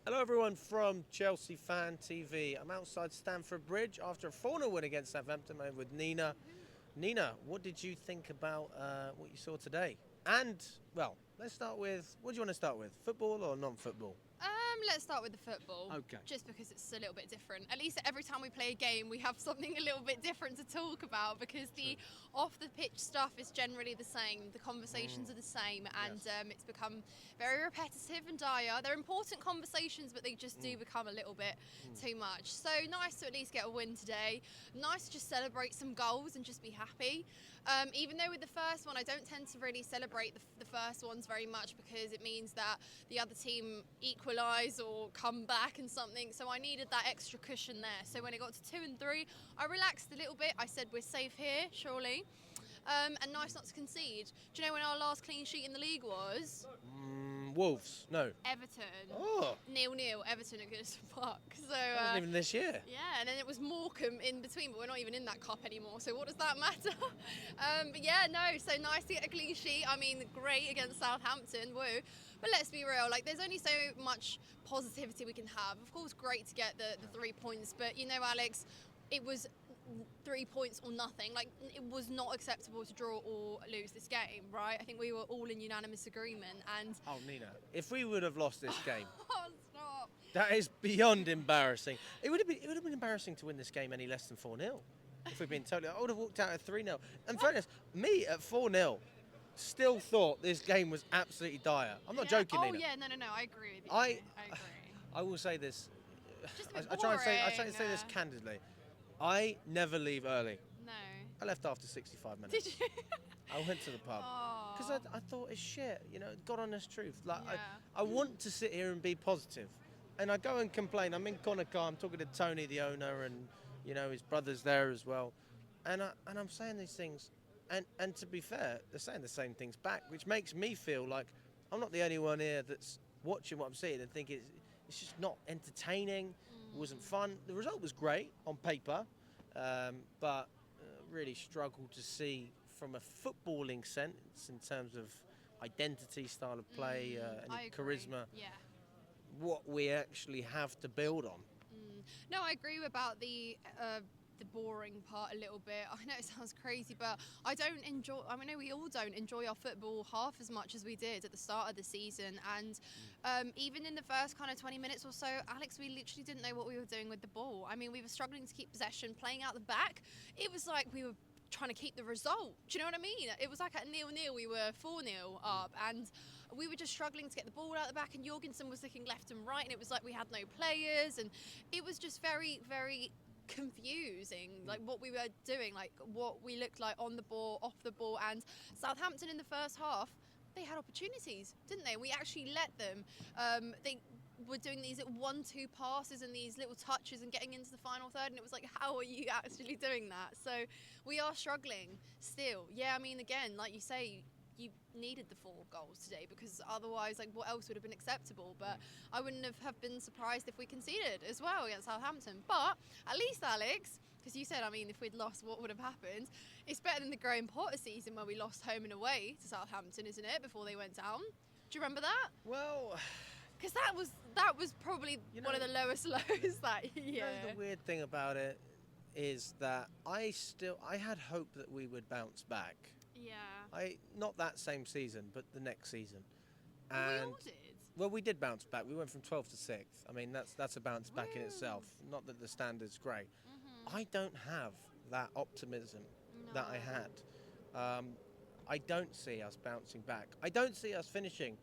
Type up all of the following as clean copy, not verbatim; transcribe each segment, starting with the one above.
Hello everyone from Chelsea Fan TV. I'm outside Stamford Bridge after a 4-0 win against Southampton with Nina. Nina, what did you think about what you saw today? And, well, let's start with, what do you want to start with? Football or non-football? Let's start with the football. Okay. Just because it's a little bit different. At least every time we play a game, we have something a little bit different to talk about because the off-the-pitch stuff is generally the same. The conversations are the same, and Yes. it's become very repetitive and dire. They're important conversations, but they just do become a little bit too much. So nice to at least get a win today. Nice to just celebrate some goals and just be happy. Even though with the first one, I don't tend to really celebrate the first ones very much because it means that the other team equalise or come back and something. So I needed that extra cushion there. So when it got to 2 and 3, I relaxed a little bit. I said we're safe here, surely. And nice not to concede. Do you know when our last clean sheet in the league was? Wolves? No. Everton. Oh, 0-0, Everton at Goodison Park. So that wasn't even this year. yeah, and then it was Morecambe in between, but we're not even in that cup anymore, so what does that matter? But yeah, no, so nice to get a clean sheet. I mean, great against Southampton, woo. But let's be real, like, there's only so much positivity we can have. Of course, great to get the 3 points, but you know, Alex, it was 3 points or nothing. Like, it was not acceptable to draw or lose this game, right? I think we were all in unanimous agreement, and Oh, Nina, if we would have lost this game, oh, stop. that is beyond embarrassing. It would have been embarrassing to win this game any less than 4-0. If we'd been totally, I would have walked out at 3-0. And fairness, me at 4-0 still thought this game was absolutely dire. I'm not Yeah. joking, Oh Nina. yeah, no, I agree with you. I agree. I will say this. Just a I, bit I try and say boring. this candidly. I never leave early. No. I left after 65 minutes. Did you? I went to the pub Oh. because I thought it's shit. You know, God honest truth. Like Yeah. I want to sit here and be positive, and I go and complain. I'm in Connacht. I'm talking to Tony, the owner, and you know his brother's there as well, and I'm saying these things, and to be fair, they're saying the same things back, which makes me feel like I'm not the only one here that's watching what I'm seeing and think it's just not entertaining. It wasn't fun. The result was great on paper, but really struggled to see from a footballing sense in terms of identity, style of play, I and agree. charisma, Yeah. what we actually have to build on. No, I agree about the boring part a little bit. I know it sounds crazy, but I don't enjoy. I mean, I know we all don't enjoy our football half as much as we did at the start of the season. And even in the first kind of 20 minutes or so, Alex, we literally didn't know what we were doing with the ball. I mean, we were struggling to keep possession, playing out the back. It was like we were trying to keep the result. Do you know what I mean? It was like at 0-0, we were 4-0 up, and we were just struggling to get the ball out the back, and Jorgensen was looking left and right, and it was like we had no players, and it was just very, very confusing, like what we were doing, like what we looked like on the ball, off the ball. And Southampton in the first half, they had opportunities, didn't they? We actually let them. They were doing these 1-2 passes and these little touches and getting into the final third, and it was like, how are you actually doing that? So we are struggling still. Yeah, I mean, again, like you say, you needed the 4 goals today because otherwise, like, what else would have been acceptable? But I wouldn't have been surprised if we conceded as well against Southampton. But at least, Alex, because you said, I mean, if we'd lost, what would have happened? It's better than the Graham Potter season where we lost home and away to Southampton, isn't it, before they went down? Do you remember that? Well, Because that was probably You know- one of the lowest lows that you year. know, the weird thing about it is that I had hope that we would bounce back. Yeah. Not that same season, but the next season. Well, we And all did. well, we did bounce back. We went from 12th to 6th. I mean, that's a bounce back in Woo. itself. Not that the standard's great. I don't have that optimism that I had. I don't see us bouncing back. I don't see us finishing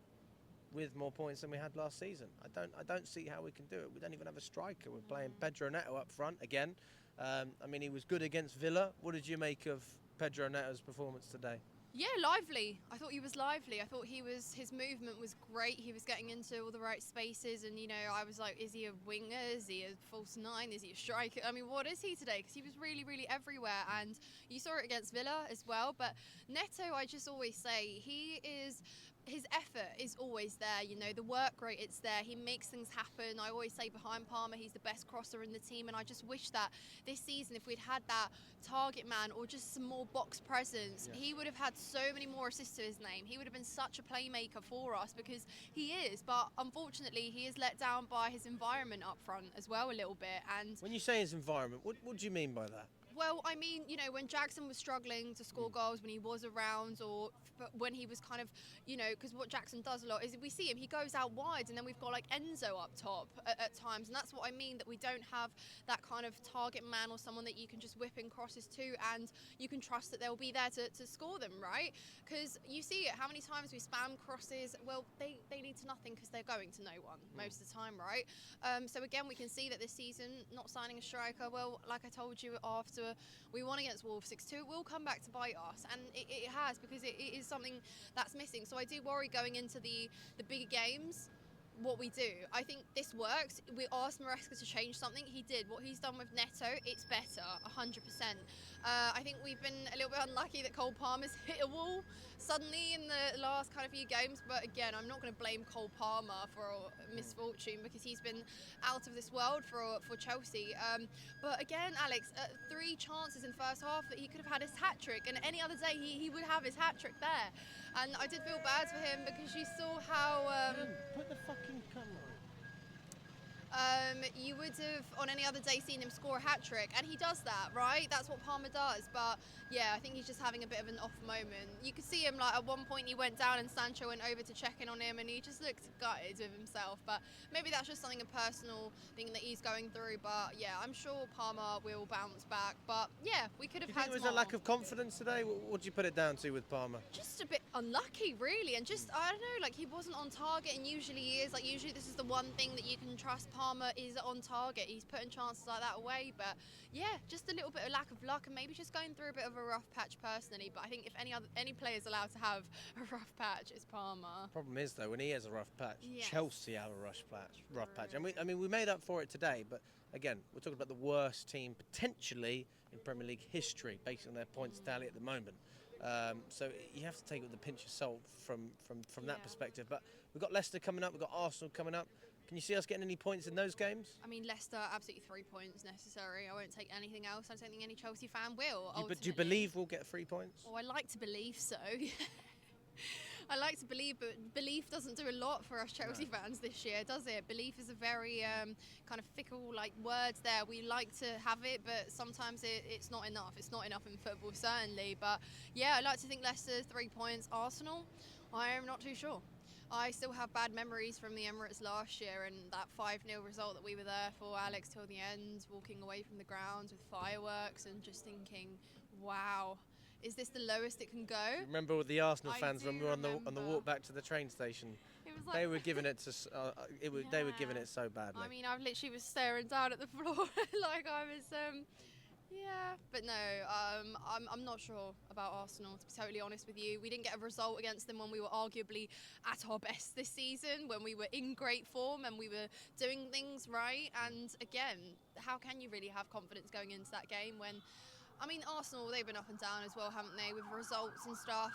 with more points than we had last season. I don't see how we can do it. We don't even have a striker. We're playing Pedro Netto up front again. I mean, he was good against Villa. What did you make of Pedro Neto's performance today? Yeah, lively. I thought he was lively. I thought his movement was great. He was getting into all the right spaces, and you know, I was like, is he a winger? Is he a false 9? Is he a striker? I mean, what is he today? Because he was really, really everywhere, and you saw it against Villa as well. But Neto, I just always say, he is his effort is always there, you know, the work rate, it's there. He makes things happen. I always say behind Palmer, he's the best crosser in the team, and I just wish that this season, if we'd had that target man or just some more box presence, he would have had so many more assists to his name. He would have been such a playmaker for us, because he is, but unfortunately he is let down by his environment up front as well a little bit. And When you say his environment, what do you mean by that? well, I mean, you know, when Jackson was struggling to score goals, when he was around, or when he was kind of, you know, because what Jackson does a lot is we see him, he goes out wide, and then we've got like Enzo up top at times, and that's what I mean, that we don't have that kind of target man or someone that you can just whip in crosses to, and you can trust that they'll be there to score them, right? Because you see it, how many times we spam crosses, well, they lead to nothing because they're going to no one most of the time, right? So again, we can see that this season, not signing a striker, well, like I told you after we won against Wolves 6-2, it will come back to bite us, and it has, because it is something that's missing. So I do worry going into the bigger games what we do. I think this works. We asked Maresca to change something. He did. What he's done with Netto, it's better, 100%. I think we've been a little bit unlucky that Cole Palmer's hit a wall suddenly in the last kind of few games. But again, I'm not going to blame Cole Palmer for misfortune, because he's been out of this world for Chelsea. But again, Alex, 3 chances in first half that he could have had his hat-trick, and any other day he would have his hat-trick there. And I did feel bad for him, because you saw how... Put the fucking camera you would have on any other day seen him score a hat-trick, and he does that, right? That's what Palmer does. But yeah, I think he's just having a bit of an off moment. You could see him, like, at one point he went down and Sancho went over to check in on him, and he just looked gutted with himself. But maybe that's just something, a personal thing that he's going through. But yeah, I'm sure Palmer will bounce back. But yeah, we could have Do you had think it was more. a lack of confidence today? What do you put it down to with Palmer? Just a bit unlucky, really, and just, I don't know, like, he wasn't on target, and usually he is. Like, usually this is the one thing that you can trust. Palmer is on target. He's putting chances like that away, but yeah, just a little bit of lack of luck, and maybe just going through a bit of a rough patch personally. But I think if any player is allowed to have a rough patch, it's Palmer. Problem is, though, when he has a rough patch, Yes. Chelsea have a rough patch, and we made up for it today. But again, we're talking about the worst team potentially in Premier League history, based on their points tally at the moment. So you have to take it with a pinch of salt from that perspective. But we've got Leicester coming up, we've got Arsenal coming up. Can you see us getting any points in those games? I mean, Leicester, absolutely 3 points necessary. I won't take anything else. I don't think any Chelsea fan will. Do you believe we'll get 3 points? Oh, I like to believe so. I like to believe, but belief doesn't do a lot for us Chelsea fans this year, does it? Belief is a very kind of fickle, like, words there. We like to have it, but sometimes it's not enough. It's not enough in football, certainly. But yeah, I like to think Leicester 3 points. Arsenal, I am not too sure. I still have bad memories from the Emirates last year, and that 5-0 result that we were there for, Alex, till the end, walking away from the grounds with fireworks and just thinking, wow, is this the lowest it can go? Remember with the Arsenal I fans when do we were on the remember. walk back to the train station? It was like, They were giving it to they were giving Yeah. it so badly. I mean, I literally was staring down at the floor like I was, yeah. But no, I'm not sure about Arsenal, to be totally honest with you. We didn't get a result against them when we were arguably at our best this season, when we were in great form and we were doing things right. And again, how can you really have confidence going into that game when, I mean, Arsenal, they've been up and down as well, haven't they, with results and stuff.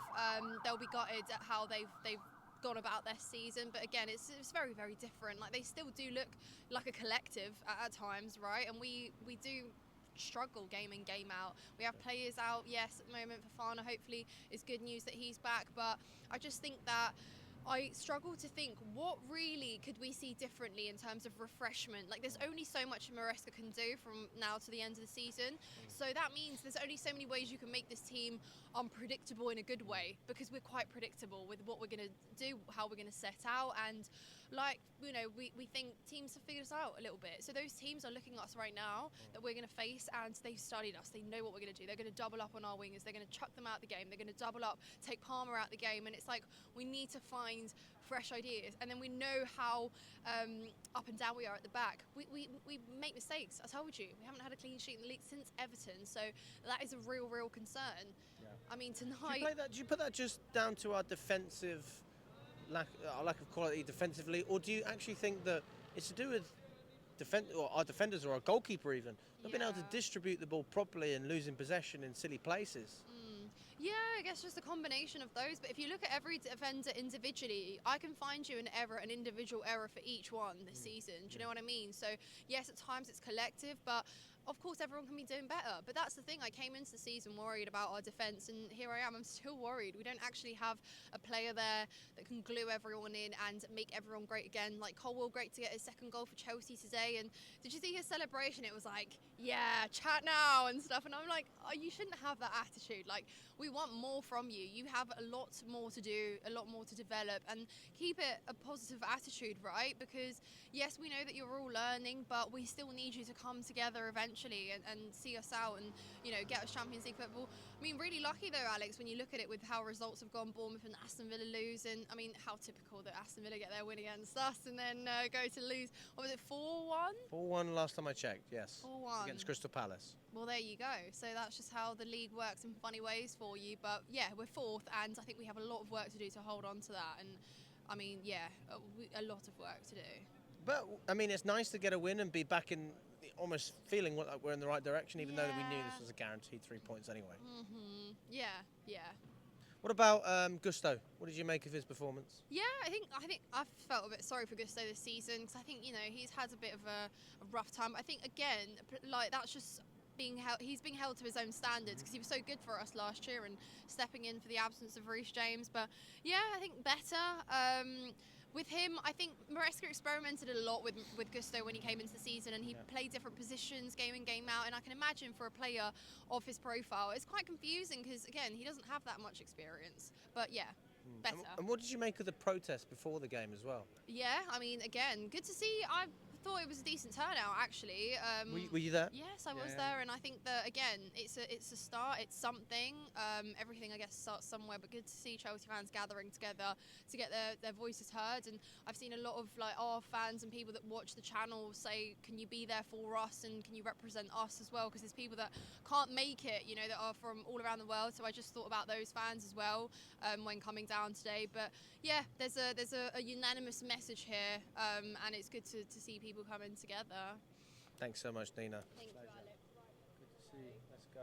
They'll be gutted at how they've gone about their season, but again, it's very, very different. Like, they still do look like a collective at times, right? And we do struggle game in, game out. We have players out, yes, at the moment. Fofana, hopefully, it's good news that he's back, but I just think that I struggle to think, what really could we see differently in terms of refreshment? Like, there's only so much Maresca can do from now to the end of the season. So that means there's only so many ways you can make this team unpredictable in a good way, because we're quite predictable with what we're going to do, how we're going to set out. And, like, you know, we think teams have figured us out a little bit. So those teams are looking at us right now that we're going to face, and they've studied us. They know what we're going to do. They're going to double up on our wingers. They're going to chuck them out the game. They're going to double up, take Palmer out the game. And it's like, we need to find fresh ideas, and then we know how up and down we are at the back. We make mistakes. I told you, we haven't had a clean sheet in the league since Everton, so that is a real concern. I mean, tonight, Do you put that just down to our defensive lack of quality defensively, or do you actually think that it's to do with or our defenders or our goalkeeper even not being able to Yeah. distribute the ball properly and losing possession in silly places? Yeah, I guess just a combination of those. But if you look at every defender individually, I can find you an individual error for each one this season. Do you know what I mean? So yes, at times it's collective, but of course everyone can be doing better. But that's the thing. I came into the season worried about our defence, and here I am. I'm still worried. We don't actually have a player there that can glue everyone in and make everyone great again. Like Colwell, great to get his second goal for Chelsea today. And did you see his celebration? It was like, yeah, chat now and stuff. And I'm like, oh, you shouldn't have that attitude. Like, we want more from you. You have a lot more to do, a lot more to develop, and keep it a positive attitude, right? Because yes, we know that you're all learning, but we still need you to come together eventually and see us out and, you know, get us Champions League football. I mean, really lucky though, Alex, when you look at it with how results have gone, Bournemouth and Aston Villa lose, and I mean, how typical that Aston Villa get their win against us and then go to lose, what was it, 4-1? 4-1 last time I checked, yes. 4-1. Against Crystal Palace. Well, there you go. So that's just how the league works in funny ways for you. But yeah, we're fourth, and I think we have a lot of work to do to hold on to that. And I mean, yeah, a lot of work to do. But, I mean, it's nice to get a win and be back in almost feeling like we're in the right direction, even though we knew this was a guaranteed 3 points anyway. Yeah, yeah. What about Gusto? What did you make of his performance? Yeah, I think I've felt a bit sorry for Gusto this season because I think, you know, he's had a bit of a rough time. I think again, like that's just he's being held to his own standards because he was so good for us last year and stepping in for the absence of Reece James. But yeah, I think better. With him, I think Maresca experimented a lot with Gusto when he came into the season, and he played different positions game in, game out. And I can imagine for a player of his profile, it's quite confusing because, again, he doesn't have that much experience. But yeah, better. And what did you make of the protest before the game as well? Yeah, I mean, again, good to see. I thought it was a decent turnout, actually. Were you there? Yes, I was there, and I think that again, it's a start. It's something. Everything, I guess, starts somewhere. But good to see Chelsea fans gathering together to get their voices heard. And I've seen a lot of like our fans and people that watch the channel say, "Can you be there for us? And can you represent us as well?" Because there's people that can't make it, you know, that are from all around the world. So I just thought about those fans as well when coming down today. But yeah, there's a unanimous message here, and it's good to see people coming together. Thanks so much, Nina. Thank you, Alex. Good to see you. Let's go.